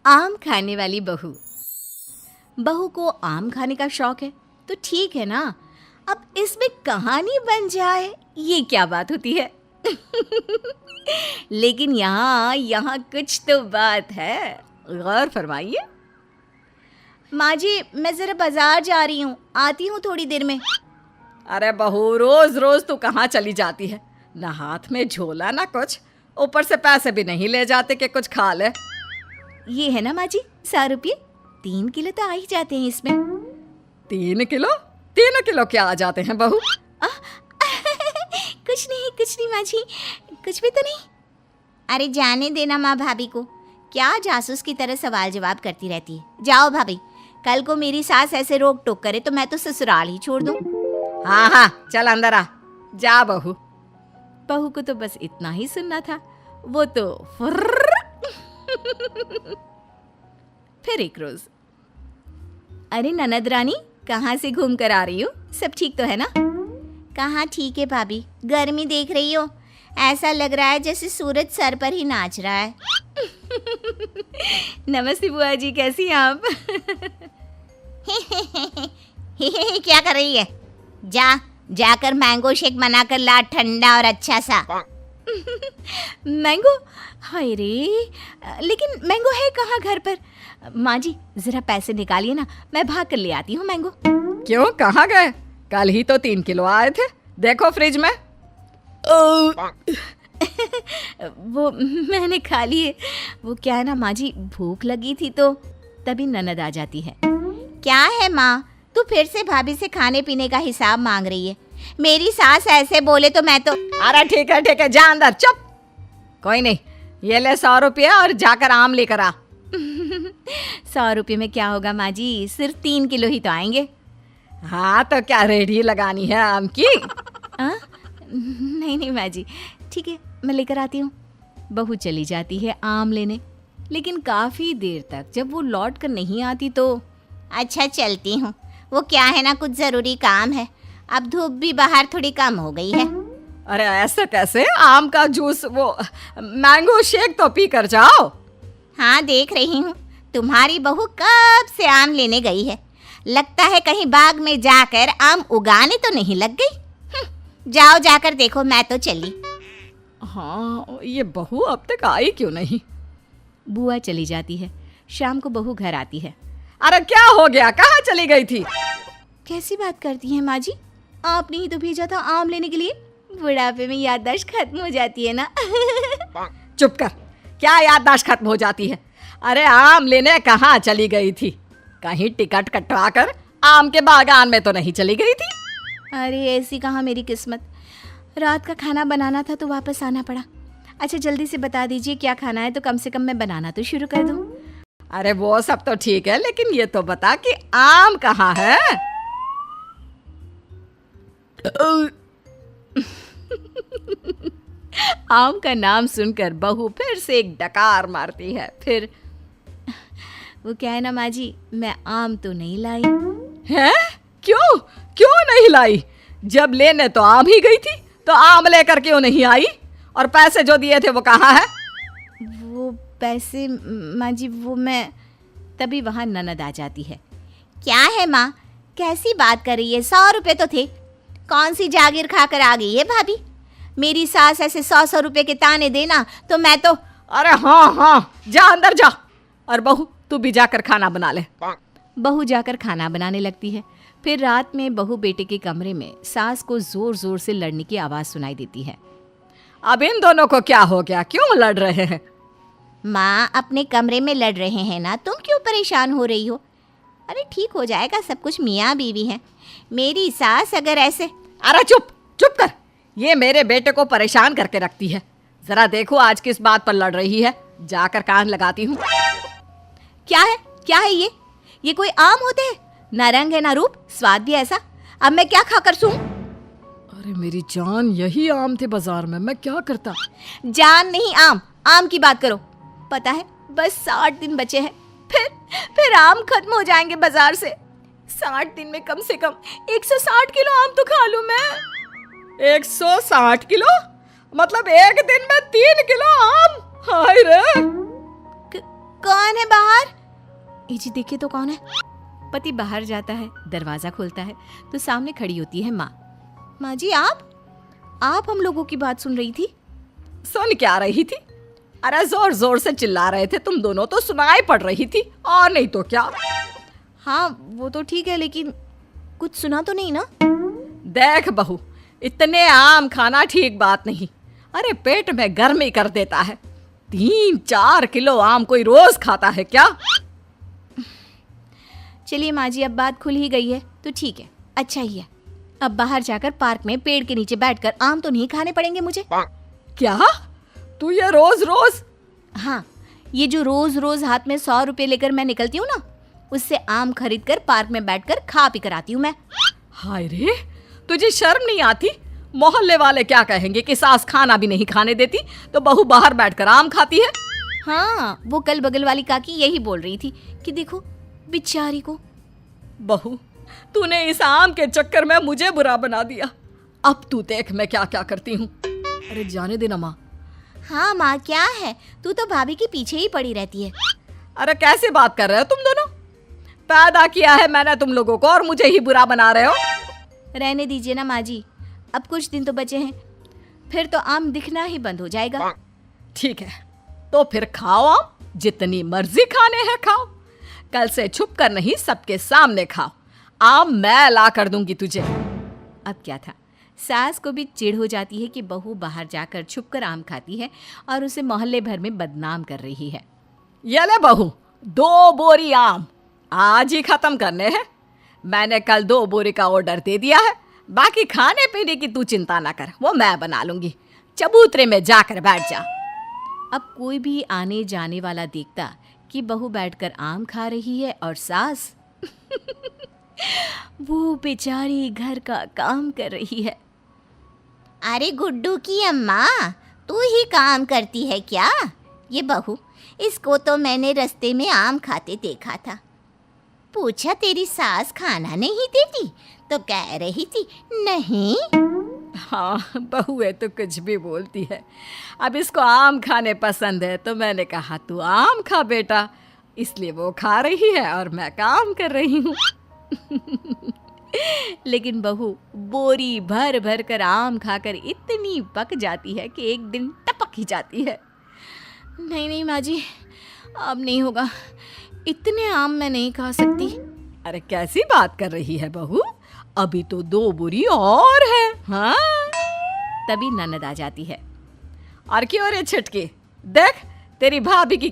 आम खाने वाली बहू। बहू को आम खाने का शौक है तो ठीक है ना, अब इसमें कहानी बन जाए ये क्या बात होती है। लेकिन यहाँ कुछ तो बात है, गौर फरमाइए। माँ जी, मैं जरा बाजार जा रही हूँ, आती हूँ थोड़ी देर में। अरे बहू, रोज रोज तू कहाँ चली जाती है? ना हाथ में झोला ना कुछ, ऊपर से पैसे भी नहीं ले जाते कि कुछ खा ले। ये है ना माँ जी 100 रुपये, 3 किलो तो आ ही जाते हैं इसमें। 3 किलो? 3 किलो क्या आ जाते हैं बहू? कुछ नहीं माँ जी, कुछ भी तो नहीं। अरे जाने देना माँ भाभी को, क्या जासूस की तरह सवाल जवाब करती रहती है। जाओ भाभी, कल को मेरी सास ऐसे रोक टोक करे तो मैं तो ससुराल ही छोड़ दूँ। हाँ, चल अंदर आ, जा बहू। बहू को तो बस इतना ही सुनना था, वो तो फिर एक रोज, अरे ननद रानी, कहाँ से घूम कर आ रही हो? सब ठीक तो है ना? कहाँ ठीक है भाभी, गर्मी देख रही हो, ऐसा लग रहा है जैसे सूरज सर पर ही नाच रहा है। नमस्ते बुआ जी, कैसी हैं आप? क्या कर रही है? जाकर मैंगो शेक बनाकर ला, ठंडा और अच्छा सा। मैंगो? हाय रे, लेकिन मैंगो है कहाँ घर पर? माँ जी जरा पैसे निकालिए ना, मैं भाग कर ले आती हूँ मैंगो। क्यों, कहाँ गए? कल ही तो 3 किलो आए थे, देखो फ्रिज में। वो मैंने खा लिए। वो क्या है ना माँ जी, भूख लगी थी तो तभी ननद आ जाती है। क्या है माँ, तू फिर से भाभी से खाने पीने का हिसाब मांग रही है? मेरी सास ऐसे बोले तो मैं तो। अरे ठीक है, जा अंदर, चुप। कोई नहीं, ये ले 100 रुपये और जाकर आम लेकर आ। 100 रुपये में क्या होगा माँ जी, सिर्फ 3 किलो ही तो आएंगे। हाँ तो क्या रेडी लगानी है आम की? नहीं माँ जी, ठीक है, मैं लेकर आती हूँ। बहू चली जाती है आम लेने, लेकिन काफ़ी देर तक जब वो लौट कर नहीं आती तो अच्छा चलती हूँ, वो क्या है ना, कुछ ज़रूरी काम है। अब धूप भी बाहर थोड़ी कम हो गई है। अरे ऐसे कैसे? आम का जूस, वो मैंगो शेक तो पी कर जाओ। हाँ देख रही हूँ, तुम्हारी बहू कब से आम लेने गई है, लगता है कहीं बाग में जाकर आम उगाने तो नहीं लग गई। जाओ जाकर देखो, मैं तो चली। हाँ, ये बहू अब तक आई क्यों नहीं? बुआ चली जाती है, शाम को बहू घर आती है। अरे क्या हो गया, कहाँ चली गई थी? कैसी बात करती हैं माँ जी, आपने ही तो भेजा था आम लेने के लिए। बुढ़ापे में याददाश्त खत्म हो जाती है ना। चुप कर, क्या याददाश्त खत्म हो जाती है? अरे आम लेने कहाँ चली गई थी? कहीं टिकट कटवा कर आम के बागान में तो नहीं चली गई थी? अरे ऐसी कहाँ मेरी किस्मत, रात का खाना बनाना था तो वापस आना पड़ा। अच्छा जल्दी से बता दीजिए क्या खाना है तो कम से कम मैं बनाना तो शुरू कर दूँ। अरे वो सब तो ठीक है, लेकिन ये तो बता कि आम कहाँ है? आम का नाम सुनकर बहू फिर से एक डकार मारती है। फिर वो क्या है ना माँ जी, मैं आम तो नहीं लाई। हैं? क्यों नहीं लाई? जब लेने तो आम ही गई थी, तो आम लेकर क्यों नहीं आई? और पैसे जो दिए थे वो कहाँ है? वो पैसे माँ जी, वो मैं, तभी वहाँ ननद आ जाती है। क्या है माँ, कैसी बात कर रही है? 100 रुपये तो थे, कौन सी जागीर खाकर आ गई है भाभी? मेरी सास ऐसे 100 रुपये के ताने देना तो मैं तो। अरे हाँ, जा अंदर जा, और बहू तू भी जाकर खाना बना ले। बहू जाकर खाना बनाने लगती है। फिर रात में बहू बेटे के कमरे में सास को जोर जोर से लड़ने की आवाज़ सुनाई देती है। अब इन दोनों को क्या हो गया, क्यों लड़ रहे हैं? माँ अपने कमरे में लड़ रहे हैं ना, तुम क्यों परेशान हो रही हो? अरे ठीक हो जाएगा सब कुछ, मियाँ बीवी हैं। मेरी सास अगर ऐसे। अरे चुप कर, ये मेरे बेटे को परेशान करके रखती है। जरा देखो आज किस बात पर लड़ रही है, जाकर कान लगाती हूँ। क्या है ये कोई आम होते हैं? ना रंग है ना रूप, स्वाद भी ऐसा। अब मैं क्या खाकर सूं? अरे मेरी जान, यही आम थे बाजार में, मैं क्या करता? जान नहीं, आम की बात करो। पता है बस 60 दिन बचे हैं, फिर आम खत्म हो जाएंगे बाजार से। 60 दिन में कम से कम 160 किलो आम तो खा लूं मैं। 160 किलो? मतलब एक दिन में 3 किलो आम? हाय रे। कौन है बाहर? जी देखिए तो कौन है। पति बाहर जाता है, दरवाजा खोलता है तो सामने खड़ी होती है माँ। माँ जी आप हम लोगों की बात सुन रही थी? सुन क्या रही थी? अरे जोर जोर से चिल्ला रहे थे तुम दोनों, तो सुनाई पड़ रही थी, और नहीं तो क्या। हाँ वो तो ठीक है, लेकिन कुछ सुना तो नहीं ना? देख बहू, इतने आम खाना ठीक बात नहीं। अरे पेट में गर्मी कर देता है। 3-4 किलो आम कोई रोज खाता है क्या? चलिए माँ जी, अब बात खुल ही गई है तो ठीक है, अच्छा ही है। अब बाहर जाकर पार्क में पेड़ के नीचे बैठकर आम तो नहीं खाने पड़ेंगे मुझे। क्या तू ये रोज रोज? हाँ, ये जो रोज रोज हाथ में 100 रुपए लेकर मैं निकलती हूँ ना, उससे आम खरीद कर पार्क में बैठकर खा पी कर आती हूँ मैं। हाय रे, तुझे शर्म नहीं आती? मोहल्ले वाले क्या कहेंगे कि सास खाना भी नहीं खाने देती तो बहू बाहर बैठकर आम खाती है। हाँ, वो कल बगल वाली काकी यही बोल रही थी कि देखो बेचारी को। बहू, तूने इस आम के चक्कर में मुझे बुरा बना दिया। अब तू देख मैं क्या क्या करती हूँ। अरे जाने देना माँ। हाँ माँ, क्या है, तू तो भाभी के पीछे ही पड़ी रहती है। अरे कैसे बात कर रहे हो तुम दोनों? पैदा किया है मैंने तुम लोगों को और मुझे ही बुरा बना रहे हो। रहने दीजिए ना माँ जी, अब कुछ दिन तो बचे हैं, फिर तो आम दिखना ही बंद हो जाएगा। ठीक है, तो फिर खाओ आम, जितनी मर्जी खाने हैं खाओ। कल से छुप कर नहीं, सबके सामने खाओ। आम मैं ला कर दूंगी तुझे। अब क्या था, सास को भी चिढ़ हो जाती है कि बहू बाहर जाकर छुपकर आम खाती है और उसे मोहल्ले भर में बदनाम कर रही है। ये ले बहू, 2 बोरी आम आज ही खत्म करने हैं। मैंने कल 2 बोरी का ऑर्डर दे दिया है। बाकी खाने पीने की तू चिंता ना कर, वो मैं बना लूंगी। चबूतरे में जाकर बैठ जा। अब कोई भी आने जाने वाला देखता कि बहू बैठकर आम खा रही है और सास वो बेचारी घर का काम कर रही है। अरे गुड्डू की अम्मा, तू ही काम करती है क्या? ये बहू, इसको तो मैंने रास्ते में आम खाते देखा था। पूछा तेरी सास खाना नहीं देती तो कह रही थी नहीं। हाँ, बहू है तो कुछ भी बोलती है। अब इसको आम खाने पसंद है तो मैंने कहा तू आम खा बेटा, इसलिए वो खा रही है और मैं काम कर रही हूँ। लेकिन बहू बोरी भर भर कर आम खाकर इतनी पक जाती है कि एक दिन टपक ही जाती है। नहीं नहीं माँ जी, अब नहीं होगा, इतने आम मैं नहीं खा सकती। अरे कैसी बात कर रही है बहू, अभी तो 2 बोरी और है। हाँ, तभी ननद आ जाती है। और क्यों रे छटके, देख तेरी भाभी की